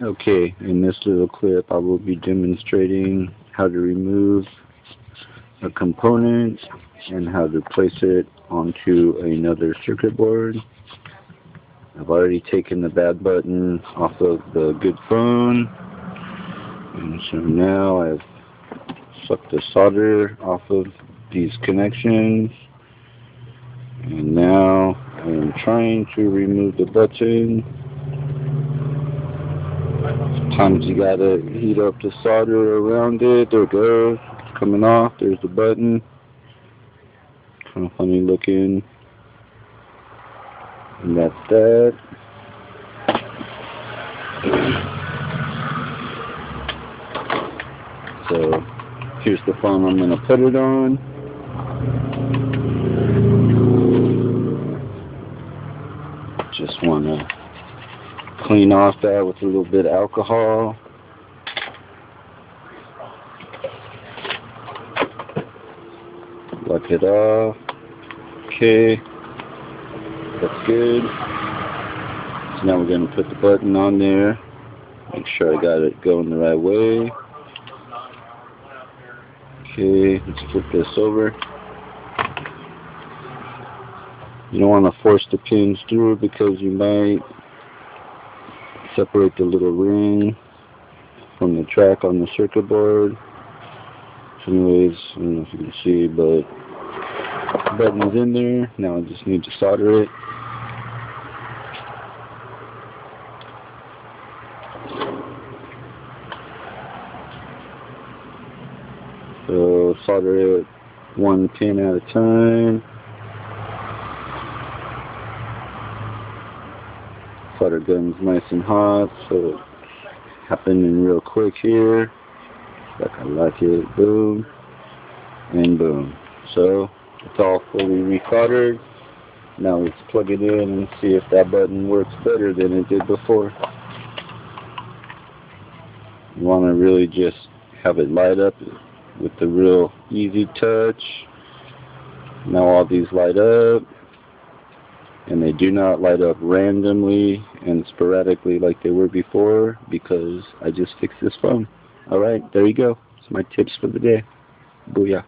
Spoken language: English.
Okay, in this little clip I will be demonstrating how to remove a component and how to place it onto another circuit board. I've already taken the bad button off of the good phone, and so now I've sucked the solder off of these connections, and now I am trying to remove the button. Sometimes you gotta heat up the solder around it. There it goes. It's coming off. There's the button. Kind of funny looking. And that's that. So here's the phone I'm gonna put it on. Just wanna clean off that with a little bit of alcohol. Lock it off. Okay, that's good. So now we're going to put the button on there. Make sure I got it going the right way. Okay, let's flip this over. You don't want to force the pins through because you might separate the little ring from the track on the circuit board. So anyways, I don't know if you can see, but the button is in there. Now I just need to solder it. So solder it one pin at a time. Solder gun's nice and hot, so it's happening real quick here. Like I like it. Boom and boom. So it's all fully resoldered. Now let's plug it in and see if that button works better than it did before. You want to really just have it light up with the real easy touch. Now all these light up, and they do not light up randomly and sporadically like they were before because I just fixed this phone. Alright, there you go. That's my tips for the day. Booyah.